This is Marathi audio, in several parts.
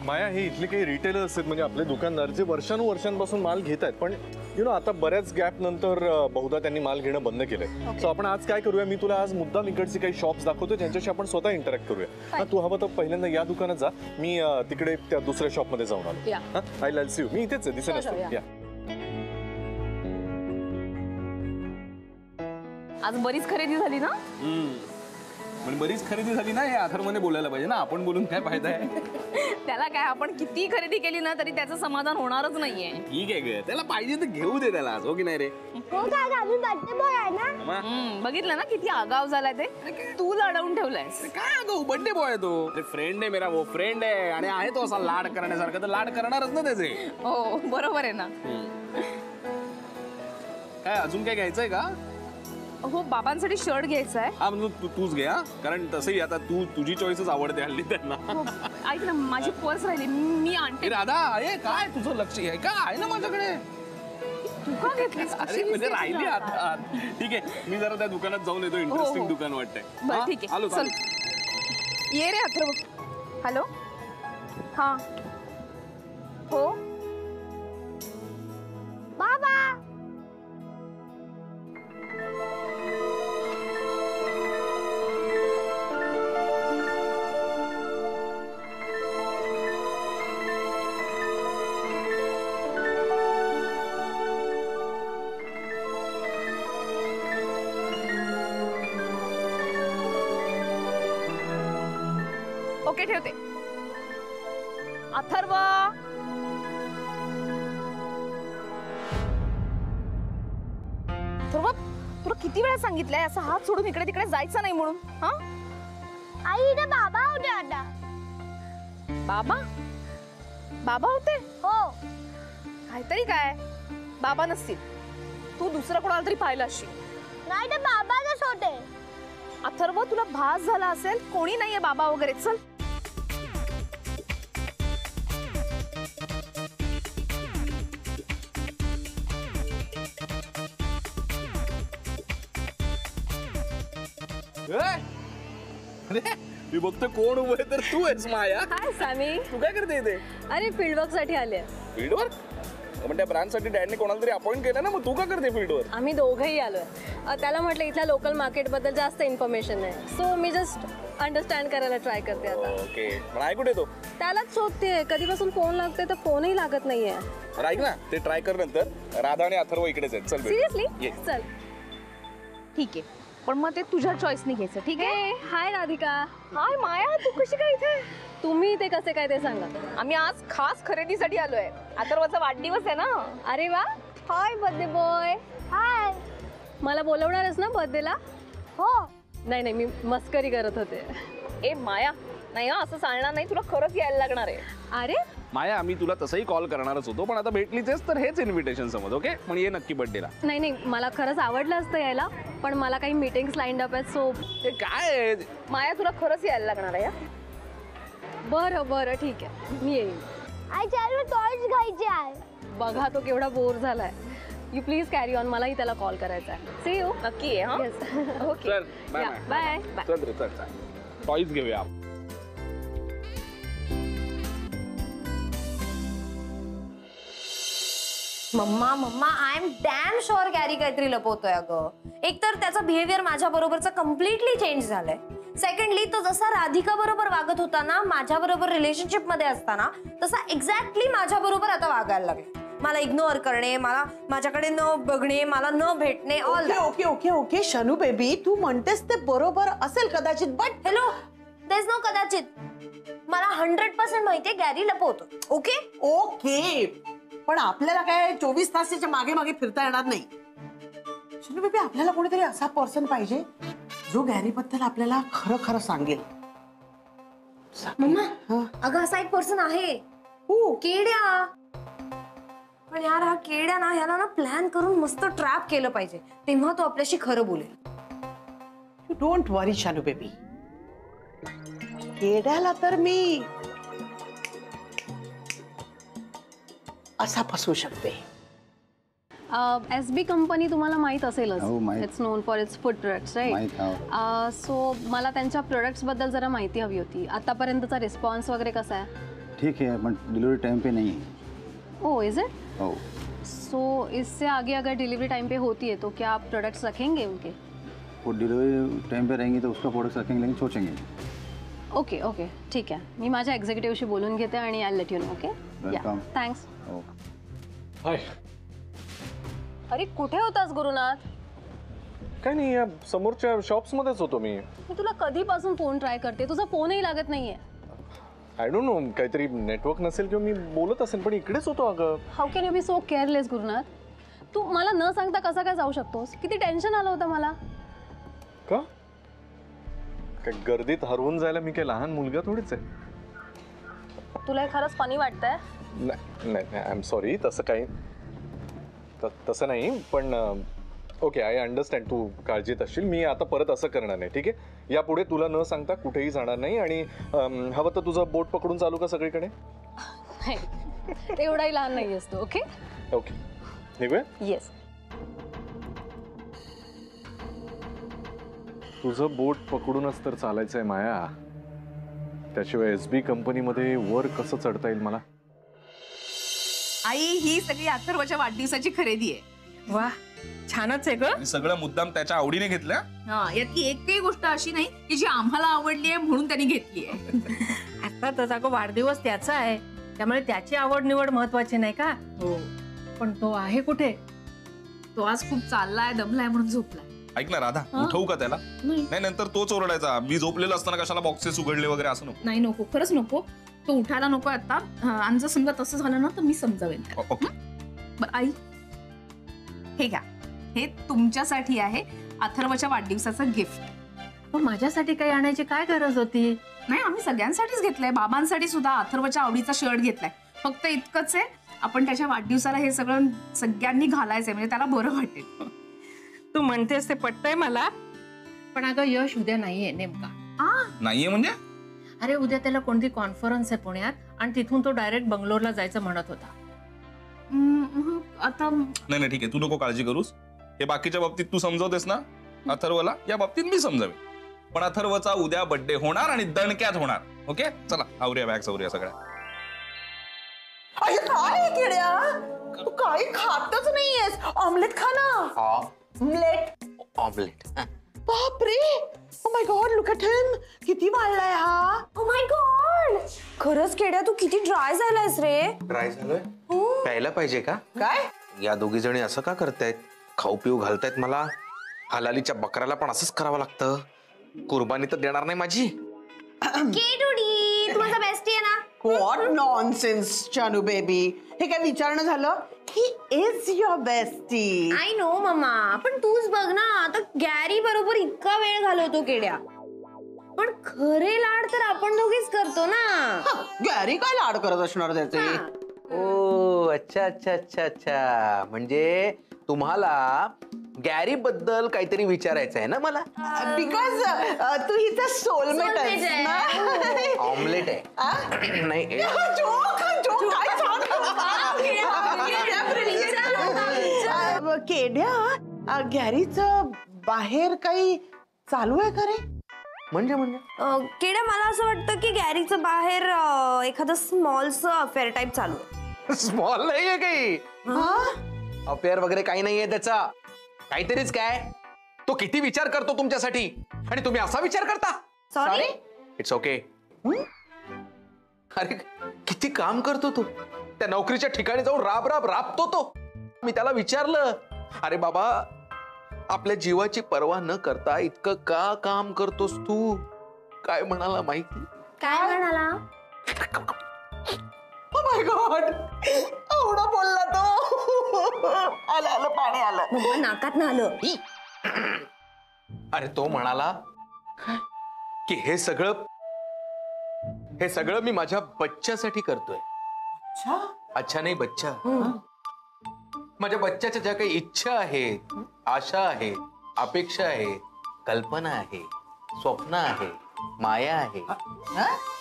माया हे इथले काही रिटेलर्स आहेत म्हणजे आपले दुकानदार जे वर्षानुवर्षांपासून माल घेत आहेत पण आता बऱ्याच गॅप नंतर बहुधा त्यांनी माल घेणं बंद केलंय. सो आपण आज काय करूया मी तुला आज मुद्दाम इकडचे काही शॉप्स दाखवतो ज्यांच्याशी आपण स्वतः इंटरॅक्ट करूया. तू हवं तर पहिल्यांदा या दुकानात जा मी तिकडे त्या दुसऱ्या शॉप मध्ये जाऊन आलो. I will see you. मी इथेच आहे दिसेल असतो. आज बरीच खरेदी झाली ना. पण बरीच खरेदी झाली ना. हे अथर्वने बोलायला पाहिजे ना. आपण बोलून काय फायदा आहे. त्याला काय आपण किती खरेदी केली ना तरी त्याचं समाधान होणारच नाहीये. ठीक आहे ग त्याला पाहिजे तर घेऊ दे त्याला. हो की नाही रे. बघितलं ना किती आगाव झालाय ते. तू लढवून ठेवलायस. काय आगाऊ बर्थडे बॉय आहे तो. फ्रेंड आहे मेरा वो फ्रेंड आहे आणि आहे तो असा लाड करण्यासारखा तर लाड करणारच ना त्याचे. हो बरोबर आहे ना. काय अजून काय घ्यायचंय का. हो बाबांसाठी शर्ट घ्यायचा आहे. हा म्हणजे तूच घे. कारण तसंही आता तुझी चॉईसच आवडते हल्ली त्यांना. ऐक ना माझी पर्स राहिली मी आणते. राधा अरे काय तुझं लक्ष आहे का आहे ना माझ्याकडे. तू का घेतलीस. अरे म्हणजे राहिली आता. ठीक आहे मी जरा त्या दुकानात जाऊन येतो. इंटरेस्टिंग दुकान वाटतंय. बरं ठीक आहे आलो चल. ये रे अथर्व. हॅलो हा हो बाबा. ओके ठेवते. अथर्व अथर्व तुला किती वेळा सांगितलंय असं हात सोडून इकडे तिकडे जायचं नाही म्हणून. हा आई इथे बाबा होते आता. बाबा बाबा होते. हो काहीतरी काय बाबा नसतील. तू दुसरं कोणाला तरी पाहिलं असशील. नाही ते बाबाच होते. अथर्व तुला भास झाला असेल कोणी नाहीये बाबा वगैरे. चल मी बघतो कोण उभं आहे तर तू आहेस माया. हाय सामी. तू काय करते इथे. अरे फील्डवर्क साठी आले. फील्डवर म्हणजे त्या ब्रँड साठी डॅडने कोणाला तरी अपॉइंट केलं ना. मग तू का करते फील्डवर. आम्ही दोघंही आलोय. त्याला म्हटलं इथल्या लोकल मार्केट बद्दल जास्त इन्फॉर्मेशन आहे. सो मी जस्ट अंडरस्टँड करायला ट्राय करते आता. ओके पण ऐकू दे तो. त्यालाच शोधते कधीपासून फोन लागते तर फोनही लागत नाहीये. ऐक ना ते ट्राय कर नंतर. राधा आणि अथर्व इकडेच आहेत. चल सिरियसली चल ठीक आहे पण मग ते तुझ्या चॉईसने घ्यायचं. ठीक आहे. हाय राधिका. हाय माया तू कशी काय इथे. तुम्ही इथे कसे काय ते सांगा. आम्ही आज खास खरेदीसाठी आलोय. अथर्वचा वाढदिवस आहे ना. अरे वा. हाय बर्थडे बॉय. हाय. मला बोलवणारच ना बर्थडेला. हो नाही नाही मी मस्करी करत होते. ए माया नाही असं चालणार नाही. तुला खरंच यायला लागणार आहे. अरे माया आम्ही तुला तसंही कॉल करणारच होतो पण आता भेटलीच तर हेच इन्व्हिटेशन समज. ओके पण ये नक्की बर्थडेला. नाही नाही मला खरंच आवडलं असतं यायला पण मला काही मीटिंग्स लाईन अप आहेत. सो ते काय माया तुला खरंच यायला लागणार आहे. बरं बरं ठीक आहे मी येईन. आई चालू टॉयज घ्यायचे आहे. बघा तो केवढा बोर झालाय. You please carry on. मलाही त्याला कॉल करायचा आहे. See you. नक्की आहे. येस ओके चल बाय बाय. चल रे चल चल टॉईज घेऊया. Mamma mamma I am damn sure Gary काहीतरी लपवतोय अगं. एकतर त्याचा बिहेवियर माझ्या बरोबरचा कम्प्लिटली चेंज झालाय. सेकंडली तो जसा राधिका बरोबर वागत होता ना माझ्या बरोबर रिलेशनशिप मध्ये असताना तसा एक्झॅक्टली माझ्या बरोबर आता वागायला लागला. मला इग्नोर करणे मला माझ्याकडे न बघणे मला न भेटणे all. Okay okay okay Shanu baby तू म्हणतेस ते बरोबर असेल कदाचित but hello there is no कदाचित. मला 100% माहितीये गॅरी लपवतो. ओके ओके पण आपल्याला काय 24 तासाच्या मागे मागे फिरता येणार नाही. शनू बेबी आपल्याला कोणीतरी असा पर्सन पाहिजे जो गॅरी बद्दल आपल्याला खरं खरं सांगेल. मम्मा अगं असा एक पर्सन आहे. केड्या. पण यार हा केड्या ना ह्याला ना प्लॅन करून मस्त ट्रॅप केलं पाहिजे तेव्हा तो आपल्याशी खरं बोलेल. You don't worry Shanu baby. केड्याला तर मी असा फसवू शकते. SB कंपनी तुम्हाला माहित असेलच. It's known for it's food products right. So मला त्यांच्या प्रोडक्ट्स बद्दल जरा माहिती हवी होती. आतापर्यंतचा रिस्पॉन्स वगैरे कसा आहे. ठीक है बट डिलीवरी टाइम पे नहीं है। Oh is it? Oh so इससे आगे अगर डिलीवरी टाइम पे होती है तो क्या आप प्रोडक्ट्स रखेंगे उनके? वो डिलीवरी टाइम पे रहेंगी तो उसका प्रोडक्ट रखेंगे, लेकिन सोचेंगे। ओके ओके ठीक आहे, मी माझ्या एक्झिक्युटिव्हशी बोलून घेते आणि I let you know. Okay Welcome. Thanks. Hi. अरे कुठे होतास गुरुनाथ? काय नाही, या समोरच्या शॉप्समध्येच होतो मी. मी तुला कधीपासून फोन ट्राय करते, तुझा फोनही लागत नाहीये. आय डोंट नो, काहीतरी नेटवर्क नसेल किंवा मी बोलत असेल, पण इकडेच होतो अगं. How can you be so careless Gurunath? तू मला न सांगता कसा काय जाऊ शकतोस? किती टेन्शन आलं होतं मला. का काय गर्दीत हरवून जायला मी काही लहान मुलगा थोडीच आहे. तुला हे खरंच फनी वाटतंय? नाही नाही, आय एम सॉरी, तसं काही तसं नाही, पण ओके आय अंडरस्टँड, तू काळजीत असशील. मी आता परत असं करणार नाही, ठीक आहे? यापुढे तुला न सांगता कुठेही जाणार नाही. आणि हवं तर तुझं बोट पकडून चालू का सगळीकडे? नाही, एवढाही लहान नाही असतो. ओके ओके, निघूया. येस. तुझं बोट पकडूनच तर चालायचंय माया. त्याशिवाय SB कंपनीमध्ये वर कसं चढता येईल मला? आई, ही सगळी अथर्वच्या वाढदिवसाची खरेदी आहे. वा, छानच आहे ग. आणि सगळं मुद्दाम त्याच्या आवडीने घेतल्या. हा, यातली एकही गोष्ट अशी नाही की जी आम्हाला आवडली आहे म्हणून त्यांनी घेतली आहे. अर्थातच अगं वाढदिवस त्याचा आहे, त्यामुळे त्याची आवड निवड महत्वाची नाही का? हो, पण तो आहे कुठे? तो आज खूप चाललाय, दमलाय म्हणून झोपलाय. ऐक ना राधा, उठवू का त्याला? नाही, नंतर तोच ओरडायचा, मी झोपलेलो असताना कशाला बॉक्सेस उघडले वगैरे, असं नको. नाही, नको, खरंच नको. तो उठायला नको आता. आणि जर समजा तसं झालं ना तर मी समजावेन. ओके. बरं आई, हे घ्या, हे तुमच्यासाठी आहे अथर्वच्या वाढदिवसाचं गिफ्ट. पण माझ्यासाठी काही आणायची काय गरज होती? नाही, आम्ही सगळ्यांसाठीच घेतलंय. बाबांसाठी सुद्धा अथर्वच्या आवडीचा शर्ट घेतलाय. फक्त इतकंच आहे, आपण त्याच्या वाढदिवसाला हे सगळं सगळ्यांनी घालायचंय, म्हणजे त्याला बरं वाटेल. तू म्हणतेस ते पटतंय मला, पण अगं यश उद्या नाहीये नेमका. नाहीये म्हणजे? अरे उद्या त्याला कोणती कॉन्फरन्स आहे पुण्यात आणि तिथून तो डायरेक्ट बंगलोरला जायचं म्हणत होता. आता नाही ठीक आहे, तू नको काळजी करूस. हे बाकीच्या बाबतीत तू समजवतेस ना अथर्वला, या बाबतीत मी समजावे. पण अथर्वचा उद्या बर्थडे होणार आणि दणक्यात होणार. ओके, चला आवरूया, बॅग्स आवरूया सगळ्या. अरे काय किड्या, तू काही खातच नाहीयेस. ऑमलेट खा ना. ऑमलेट. बापरे, oh my God, look at him. किती वाढलाय हा. ओ माय गॉड, खरंच केड्या तू किती ड्राय झालायस रे. ड्राय झालोय? प्यायला पाहिजे का? काय? या दोघी जणी असं का करतायत? खाऊ पिऊ घालतायत मला. हलालीच्या बकराला पण असंच करावं लागतं. कुर्बानी तर देणार नाही माझी. केडुडी, तू माझा बेस्टी आहे ना. What nonsense Chanu baby. हे काय विचारणं झालं? He is your bestie. I know mamma, पण तूच बघ ना, आता गॅरी बरोबर इतका वेळ घालवतो केड्या. पण खरे लाड तर आपण दोघीच करतो ना. गॅरी काय लाड करत असणार त्याचे? ओ अच्छा अच्छा अच्छा अच्छा, म्हणजे तुम्हाला गॅरी बद्दल काहीतरी विचारायचं आहे ना मला? बिकॉज तू हिचा सोलमेट आहेस ना. ऑमलेट आहे नाही. केड्या, गॅरीचं बाहेर काही चालू आहे का रे? म्हणजे केड्या, मला असं वाटतं की गॅरीचं बाहेर एखादं स्मॉलचं अफेअर टाईप चालू आहे. स्मॉल नाहीये काही, अफेअर वगैरे काही नाहीये त्याचा. काहीतरीच काय. तो किती विचार करतो तुमच्यासाठी आणि तुम्ही असा विचार करता. सॉरी. It's okay. अरे किती काम करतो तो. त्या नोकरीच्या ठिकाणी जाऊन राब राब राबतो तो. मी त्याला विचारलं, अरे बाबा आपल्या जीवाची पर्वा न करता इतकं का काम करतोस तू? काय म्हणाला माहिती? काय म्हणाला? ओ माय गॉड, एवढा बोलला तो. आलं आलं पाणी आलं. मम्मा नाकात ना आलं. अरे तो म्हणाला की हे सगळं मी माझ्या बच्च्यासाठी करतोय. अच्छा नाही, बच्चा. माझ्या बच्च्याच्या ज्या काही इच्छा आहेत, आशा आहेत, अपेक्षा आहेत, कल्पना आहे, स्वप्न आहे, माया आहे,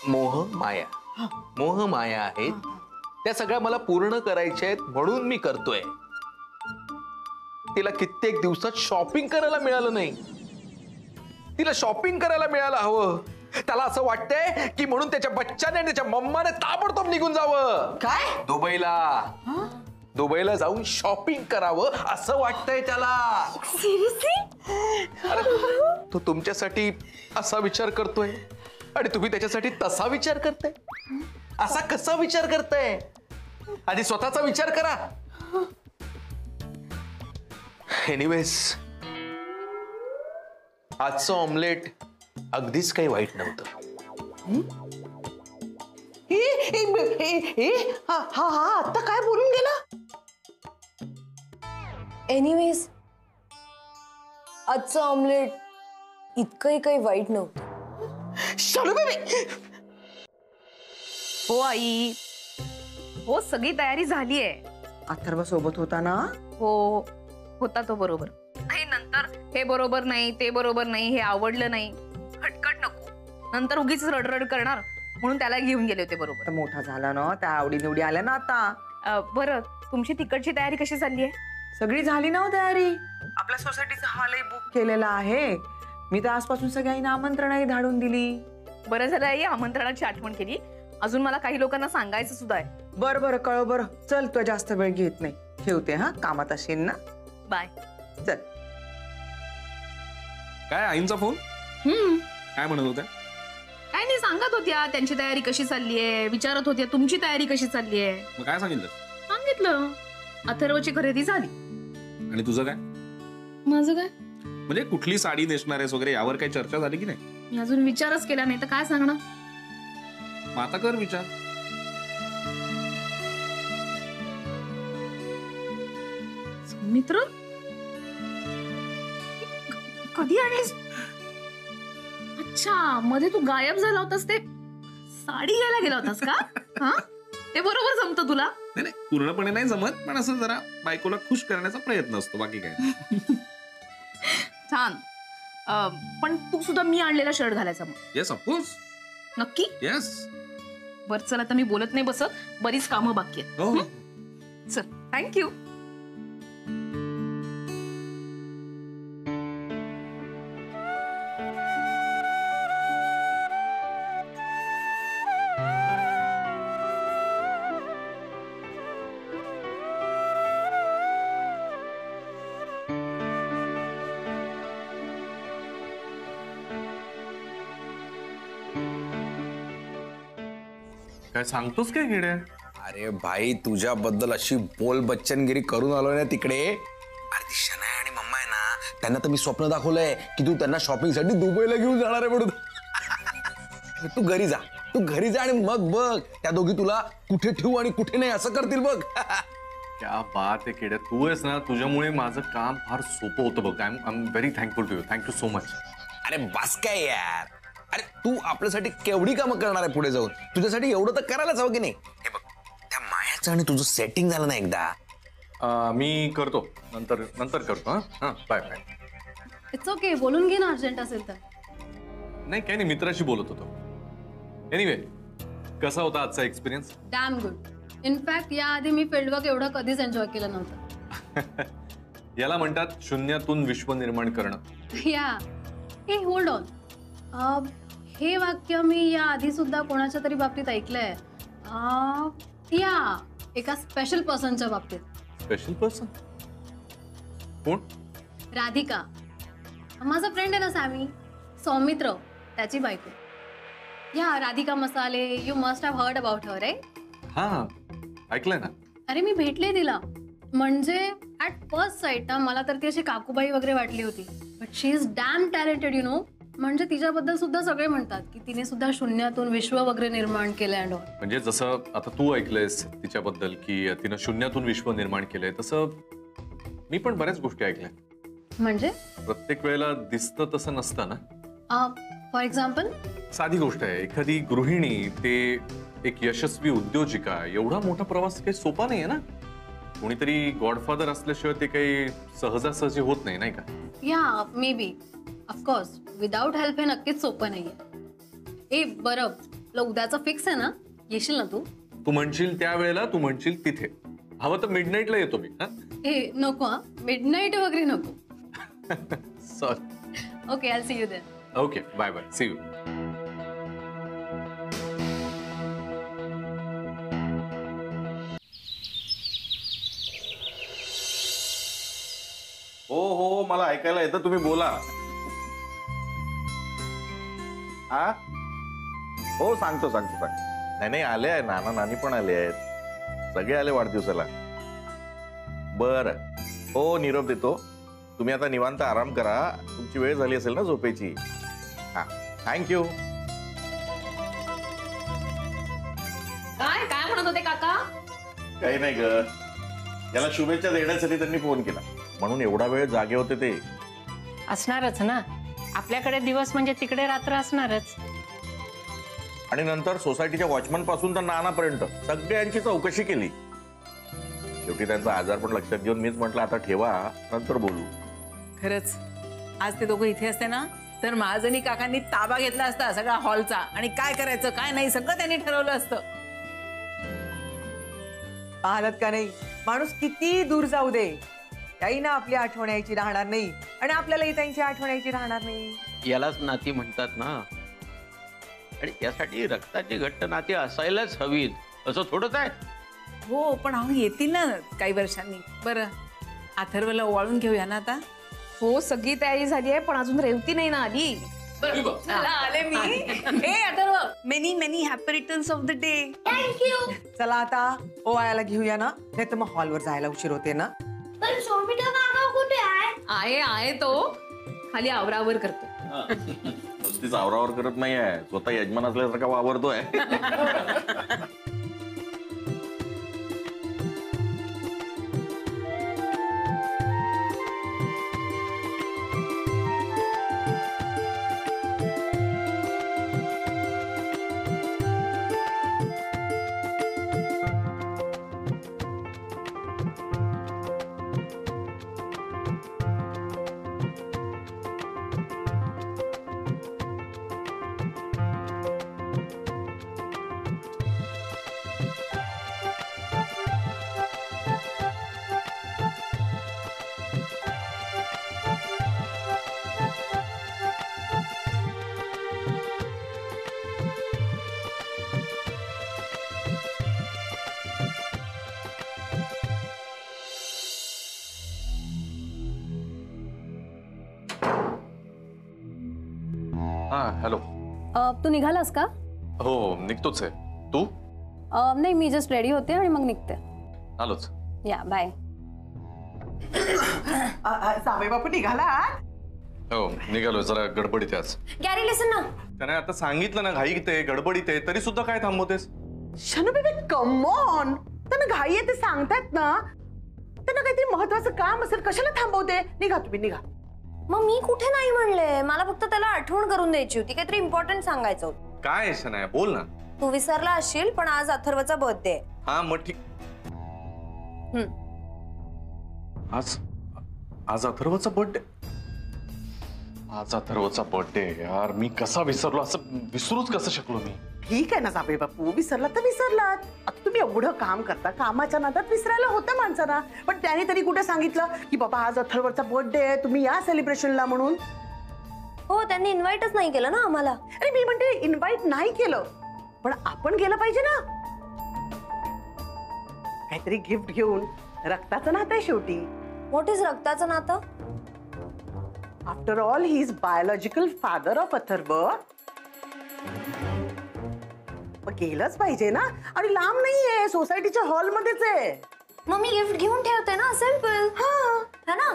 मोह माया आहेत, त्या सगळ्या मला पूर्ण करायच्या आहेत म्हणून मी करतोय. तिला कित्येक दिवसात शॉपिंग करायला मिळालं नाही. तिला शॉपिंग करायला मिळायला हवं. त्याला असं वाटतंय की म्हणून त्याच्या बच्चाने आणि त्याच्या मम्माने ताबडतोब निघून जावं. काय? दुबईला जाऊन शॉपिंग करावं असं वाटतंय त्याला. अरे तो तुमच्यासाठी असा विचार करतोय आणि तुम्ही त्याच्यासाठी तसा विचार करताय. असा कसा विचार करताय? आधी स्वतःचा विचार करा. एनिवेज, आजचं ऑमलेट अगदीच काही वाईट नव्हतं. हा आता काय बोलून गेला? एनिवेज, आजचं ऑमलेट इतकंही काही वाईट नव्हतं. शालू बेबी, हो आई, हो सगळी तयारी झालीये. अथर्व सोबत होता ना? हो, होता तो बरोबर. आणि नंतर हे बरोबर नाही, ते बरोबर नाही, हे आवडलं नाही, खटखट नको, नंतर उगीच रडरड करणार म्हणून त्याला घेऊन गेले होते बरोबर. मोठा झाला ना, त्या आवडी निवडी आल्या ना आता. बरं, तुमची तिकडची तयारी कशी चालली आहे? सगळी झाली ना तयारी. आपल्या सोसायटीचा हॉलही बुक केलेला आहे. मी तर आजपासून सगळ्यांना आमंत्रणही धाडून दिली. बरं झालं आई, आमंत्रणाची आठवण केली. अजून मला काही लोकांना सांगायचं सुद्धा आहे. बरं कळव. बरं चल, तू जास्त वेळ घेत नाही, ठेवते. हा, कामात असेल ना. बाय. चल. काय आईंचा फोन? काय म्हणत होत्या? काय नाही, सांगत होत्या त्यांची तयारी कशी चाललीये, विचारत होत्या तुमची तयारी कशी चाललीये. मग काय सांगितलं? सांगितलं, अथर्वची खरेदी झाली. आणि तुझं काय? माझं काय म्हणजे कुठली साडी नेसणार आहेस वगैरे यावर काही चर्चा झाली की नाही? मी अजून विचारच केला नाही तर काय सांगणार. मग आता कर विचार. मित्र, कधी आणलीस? अच्छा, मध्ये तू गायब झाला होतास, ते साडी घ्यायला गेला होतास का? हा, ते बरोबर जमतं तुला? नाही, पूर्णपणे नाही जमत, पण असं जरा बायकोला खुश करण्याचा प्रयत्न असतो, बाकी काय. छान. पण तू सुद्धा मी आणलेला शर्ट घालायचा मग? Yes, of course. नक्की? येस. बर, चल आता मी बोलत नाही बसत, बरीच कामं बाकी आहेत. हो. चल, थँक्यू. काय सांगतोस काय किड्या? अरे भाई, तुझ्याबद्दल अशी बोल बच्चनगिरी करून आलोय ना तिकडे. अरे ती शनाया आणि मम्मा आहे ना, त्यांना तर मी स्वप्न दाखवलंय की तू त्यांना शॉपिंगसाठी दुबईला घेऊन जाणार आहे म्हणून. तू घरी जा आणि मग बघ त्या दोघी तुला कुठे ठेवू आणि कुठे नाही असं करतील बघ. क्या बात आहे किड्या, तू आहेस ना, तुझ्यामुळे माझं काम फार सोपं होतं बघ. I am very thankful to you. Thank you so much. अरे बस काय यार. अरे तू आपल्यासाठी केवढी कामं करणार आहे पुढे जाऊन. तुझ्यासाठी एवढं तर करायलाच हवं की नाही. हे बघ, त्या मायाचं आणि तुझं सेटिंग झालं ना एकदा. मी करतो, नंतर करतो. हा, बाय बाय. इट्स ओके, बोलून घे ना अर्जंट असेल तर. नाही, काही नाही, मित्राशी बोलत होतो. एनिवे, कसा होता आजचा एक्सपिरियन्स? Damn good. इनफॅक्ट याआधी मी फील्डवर्क एवढं कधीच एन्जॉय केलं नव्हतं. याला म्हणतात शून्यातून विश्व निर्माण करणं. या, हे होल्ड ऑन. हे वाक्य मी या आधी सुद्धा कोणाच्या तरी बाबतीत ऐकलंय. या एका स्पेशल पर्सनच्या बाबतीत. स्पेशल पर्सन कोण? राधिका, माझा फ्रेंड आहे ना सॅमी, सौमित्र, त्याची बायको. या राधिका मसाले, you must have heard about her, right? हा, ऐकलंय ना. अरे मी भेटले तिला. म्हणजे ऍट फर्स्ट साईट ना मला तर ती अशी काकूबाई वगैरे वाटली होती. But she is dam talented, you know. म्हणजे तिच्याबद्दल सुद्धा सगळे म्हणतात की तिने सुद्धा शून्यातून विश्व वगैरे निर्माण केलंय. अँड म्हणजे जसं आता तू ऐकलंयस तिच्याबद्दल की तिनं शून्यातून विश्व निर्माण केलंय, तसं मी पण बऱ्याच गोष्टी ऐकल्या. म्हणजे प्रत्येक वेळेला दिसतं तसं नसतं ना. फॉर एक्झाम्पल, साधी गोष्ट आहे, एखादी गृहिणी ते एक यशस्वी उद्योजिका, एवढा मोठा प्रवास काही सोपा नाहीये ना. कोणीतरी गॉडफादर असल्याशिवाय ते काही सहजासहजी होत नाही, नाही का? या may be, of course without help हे नक्कीच सोपं नाहीये. बरं, तुला उद्याचं फिक्स आहे ना? येशील ना तू? तू म्हणशील त्यावेळेला, तू म्हणशील तिथे. हवं तर मिडनाईटला येतो मी. नको, हा मिडनाईट वगैरे नको. Sorry. Okay, I see you then. Okay, bye bye, see you. मला ऐकायला येतं, तुम्ही बोला. हा हो सांगतो. नाही आले आहे, नाना नानी पण आले आहेत, सगळे आले वाढदिवसाला. बर हो, निरोप देतो. तुम्ही आता निवांत आराम करा, तुमची वेळ झाली असेल ना झोपेची. हा थँक्यू. काय म्हणत होते काका? काही नाही ग, याला शुभेच्छा देण्यासाठी त्यांनी फोन केला, म्हणून एवढा वेळ जागे होते ते. असणारच ना, आपल्याकडे दिवस म्हणजे तिकडे रात्र असणारच. आणि नंतर सोसायटीच्या वॉचमन पासून तर नानापर्यंत सगळ्यांची चौकशी केली. शेवटी त्यांचा आजार पण लक्षात घेऊन मीच म्हटलं आता ठेवा, नंतर बोलू. खरंच आज ते दोघं इथे असते ना तर महाजनी काकांनी ताबा घेतला असता सगळा हॉलचा, आणि काय करायचं काय नाही सगळं त्यांनी ठरवलं असतं. पाहलत का नाही, माणूस किती दूर जाऊ दे, त्याही ना आपली आठवण यायची राहणार नाही आणि आपल्यालाही त्यांची आठवण यायची राहणार नाही. यालाच नाती म्हणतात ना, आणि त्यासाठी रक्ताची घट्ट नाती असायलाच हवीत, असं थोडंच आहे. हो पण अहो येतील ना काही वर्षांनी. बरं अथर्वला ओवाळून घेऊया ना आता. हो सगळी तयारी झाली आहे, पण अजून रेवती नाही ना आली. चला आले मी. हे Atharva, many many happy returns of the day. Thank you. चला आता ओवाळायला घेऊया ना, नाही तर मग हॉलवर जायला उशीर होते ना. पण शोभिता काका कुठे आहे? आहे तो खाली आवरावर करतो. नुसतीच आवरावर करत नाहीये, स्वतः यजमान असल्यासारखा वावरतोय. हा हॅलो. तू निघालास का? हो निघतोच आहे. तू? नाही मी जस्ट रेडी होते आणि मग निघते. आलोच. या बाय. जावे बापू निघाला? हो निघालो, जरा गडबडीत आहे आज. गॅरी लिसन ना. त्याने आता सांगितलं ना घाईत आहे, गडबडीत आहे, तरी सुद्धा काय थांबवतेस? शनू बेबी कम ऑन, त्यांना घाई आहे ते सांगतात ना, त्यांना काहीतरी महत्वाचं काम असेल, कशाला थांबवते? निघा तुम्ही निघा. मग मी कुठे नाही म्हणले, मला फक्त त्याला आठवण करून द्यायची होती, काहीतरी इम्पॉर्टंट सांगायचं होतं. काय शनाया बोल ना. तू विसरला असशील पण आज अथर्वचा बर्थडे आहे. हा मग ठीक. आज आज अथर्वचा बर्थडे. आज अथर्वचा बर्थडे. यार मी कसा विसरलो, असं विसरूच कसं शकलो मी. ठीक आहे ना जावे बापू, विसरला तर विसरलात. आता तुम्ही एवढं काम करता, कामाच्या नादात विसरायला होतं माणसाला. पण त्याने तरी कुठे सांगितलं की बाबा आज अथर्वचा बर्थडे आहे, तुम्ही या सेलिब्रेशनला म्हणून? हो त्यांनी इन्व्हाइटच नाही केलं ना आम्हाला. अरे मी म्हणते इन्व्हाइट नाही केलं, पण आपण गेलं पाहिजे ना. काहीतरी गिफ्ट घेऊन. रक्ताचं नातं आहे शेवटी. व्हॉट इज रक्ताचं नातं? After all he is biological father of Atharva. गेलंच पाहिजे ना, आणि लांब नाहीये, सोसायटीच्या हॉलमध्येच आहे. मग मी गिफ्ट घेऊन ठेवते ना, सिंपल. हा है ना.